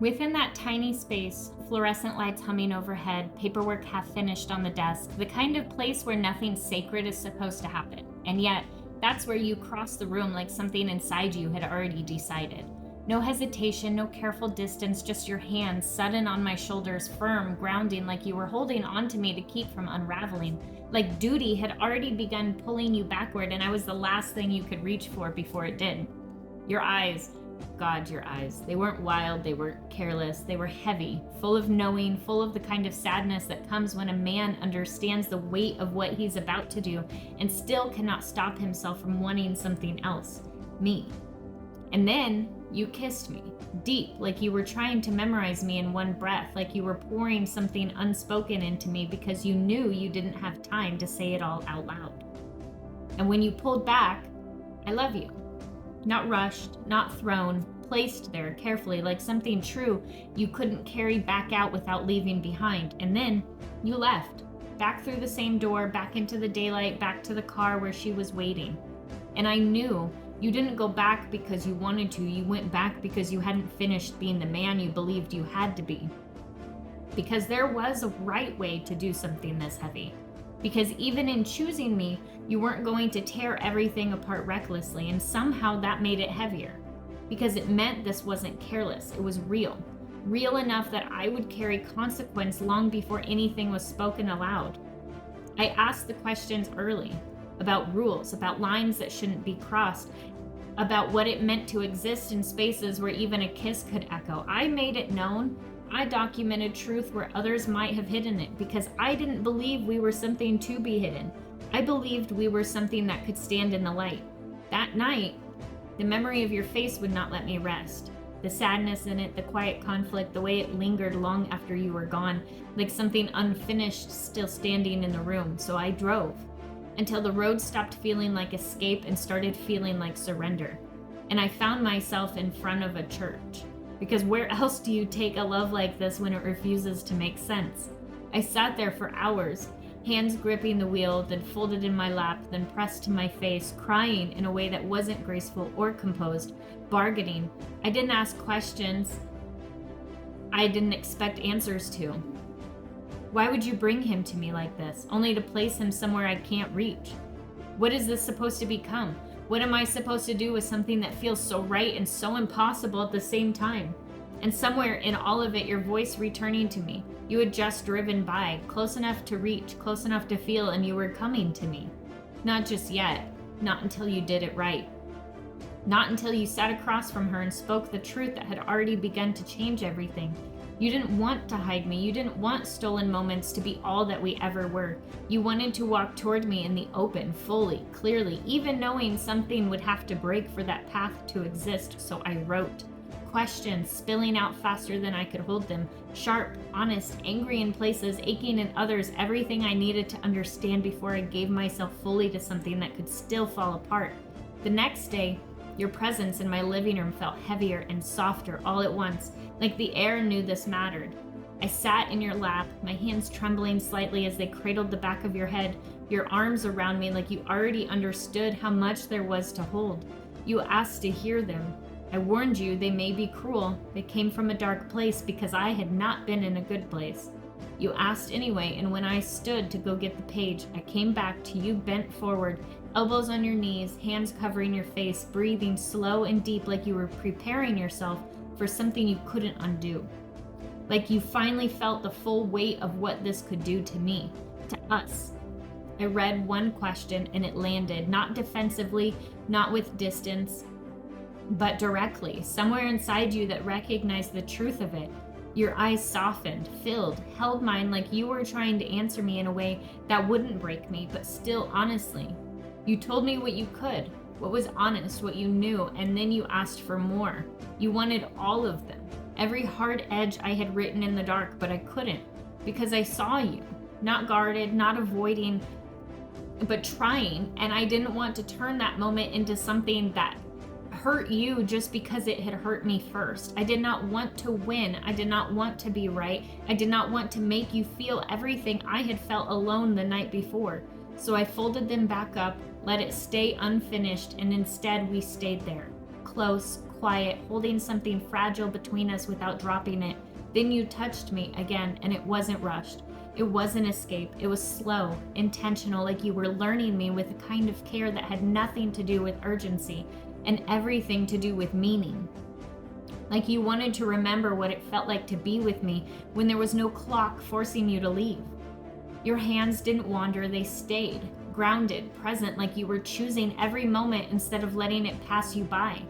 Within that tiny space, fluorescent lights humming overhead, paperwork half finished on the desk, the kind of place where nothing sacred is supposed to happen. And yet, that's where you cross the room like something inside you had already decided. No hesitation, no careful distance, just your hands sudden on my shoulders, firm, grounding like you were holding onto me to keep from unraveling. Like duty had already begun pulling you backward, and I was the last thing you could reach for before it did. Your eyes, God, your eyes. They weren't wild, they weren't careless, they were heavy, full of knowing, full of the kind of sadness that comes when a man understands the weight of what he's about to do and still cannot stop himself from wanting something else. Me. And then you kissed me, deep, like you were trying to memorize me in one breath, like you were pouring something unspoken into me because you knew you didn't have time to say it all out loud. And when you pulled back, I love you. Not rushed, not thrown, placed there carefully like something true you couldn't carry back out without leaving behind. And then you left, back through the same door, back into the daylight, back to the car where she was waiting. And I knew you didn't go back because you wanted to. You went back because you hadn't finished being the man you believed you had to be. Because there was a right way to do something this heavy. Because even in choosing me, you weren't going to tear everything apart recklessly, and somehow that made it heavier. Because it meant this wasn't careless, it was real. Real enough that I would carry consequence long before anything was spoken aloud. I asked the questions early, about rules, about lines that shouldn't be crossed, about what it meant to exist in spaces where even a kiss could echo. I made it known. I documented truth where others might have hidden it because I didn't believe we were something to be hidden. I believed we were something that could stand in the light. That night, the memory of your face would not let me rest. The sadness in it, the quiet conflict, the way it lingered long after you were gone, like something unfinished still standing in the room. So I drove until the road stopped feeling like escape and started feeling like surrender. And I found myself in front of a church. Because where else do you take a love like this when it refuses to make sense? I sat there for hours, hands gripping the wheel, then folded in my lap, then pressed to my face, crying in a way that wasn't graceful or composed, bargaining. I didn't ask questions I didn't expect answers to. Why would you bring him to me like this, only to place him somewhere I can't reach? What is this supposed to become? What am I supposed to do with something that feels so right and so impossible at the same time? And somewhere in all of it, your voice returning to me. You had just driven by, close enough to reach, close enough to feel, and you were coming to me. Not just yet, not until you did it right. Not until you sat across from her and spoke the truth that had already begun to change everything. You didn't want to hide me. You didn't want stolen moments to be all that we ever were. You wanted to walk toward me in the open, fully, clearly, even knowing something would have to break for that path to exist. So I wrote. Questions spilling out faster than I could hold them. Sharp, honest, angry in places, aching in others. Everything I needed to understand before I gave myself fully to something that could still fall apart. The next day, your presence in my living room felt heavier and softer all at once, like the air knew this mattered. I sat in your lap, my hands trembling slightly as they cradled the back of your head, your arms around me like you already understood how much there was to hold. You asked to hear them. I warned you they may be cruel. They came from a dark place because I had not been in a good place. You asked anyway, and when I stood to go get the page, I came back to you bent forward, elbows on your knees, hands covering your face, breathing slow and deep like you were preparing yourself for something you couldn't undo. Like you finally felt the full weight of what this could do to me, to us. I read one question and it landed, not defensively, not with distance, but directly, somewhere inside you that recognized the truth of it. Your eyes softened, filled, held mine like you were trying to answer me in a way that wouldn't break me, but still honestly. You told me what you could, what was honest, what you knew, and then you asked for more. You wanted all of them, every hard edge I had written in the dark, but I couldn't, because I saw you, not guarded, not avoiding, but trying, and I didn't want to turn that moment into something that hurt you just because it had hurt me first. I did not want to win. I did not want to be right. I did not want to make you feel everything I had felt alone the night before. So I folded them back up, let it stay unfinished, and instead we stayed there, close, quiet, holding something fragile between us without dropping it. Then you touched me again, and it wasn't rushed. It wasn't escape. It was slow, intentional, like you were learning me with a kind of care that had nothing to do with urgency and everything to do with meaning. Like you wanted to remember what it felt like to be with me when there was no clock forcing you to leave. Your hands didn't wander, they stayed, grounded, present, like you were choosing every moment instead of letting it pass you by.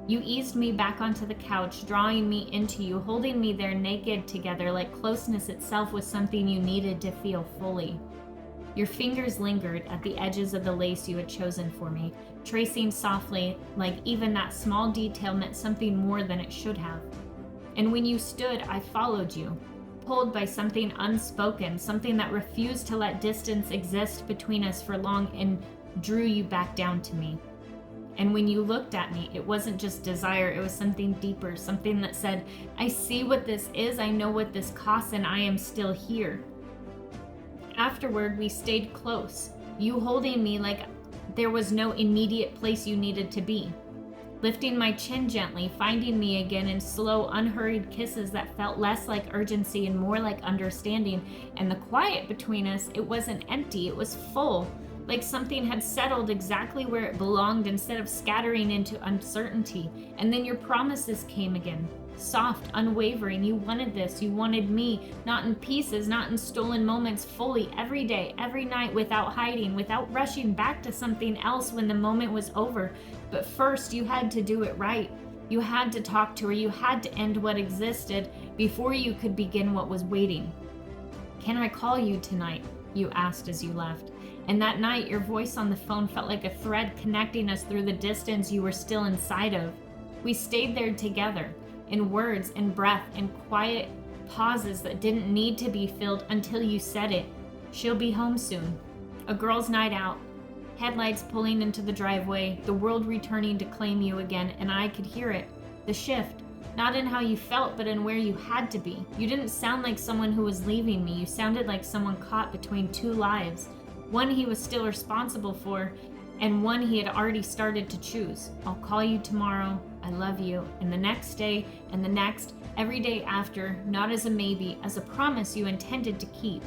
You eased me back onto the couch, drawing me into you, holding me there naked together, like closeness itself was something you needed to feel fully. Your fingers lingered at the edges of the lace you had chosen for me, tracing softly, like even that small detail meant something more than it should have. And when you stood, I followed you, pulled by something unspoken, something that refused to let distance exist between us for long and drew you back down to me. And when you looked at me, it wasn't just desire, it was something deeper, something that said, I see what this is, I know what this costs, and I am still here. Afterward, we stayed close, you holding me like there was no immediate place you needed to be. Lifting my chin gently, finding me again in slow, unhurried kisses that felt less like urgency and more like understanding. And the quiet between us, it wasn't empty, it was full. Like something had settled exactly where it belonged instead of scattering into uncertainty. And then your promises came again. Soft, unwavering. You wanted this. You wanted me. Not in pieces, not in stolen moments, fully, every day, every night, without hiding, without rushing back to something else when the moment was over. But first, you had to do it right. You had to talk to her. You had to end what existed before you could begin what was waiting. Can I call you tonight? You asked as you left. And that night, your voice on the phone felt like a thread connecting us through the distance you were still inside of. We stayed there together, in words and breath and quiet pauses that didn't need to be filled until you said it. She'll be home soon. A girl's night out. Headlights pulling into the driveway, the world returning to claim you again, and I could hear it. The shift. Not in how you felt, but in where you had to be. You didn't sound like someone who was leaving me. You sounded like someone caught between two lives. One he was still responsible for, and one he had already started to choose. I'll call you tomorrow. I love you. And the next day, and the next, every day after, not as a maybe, as a promise you intended to keep.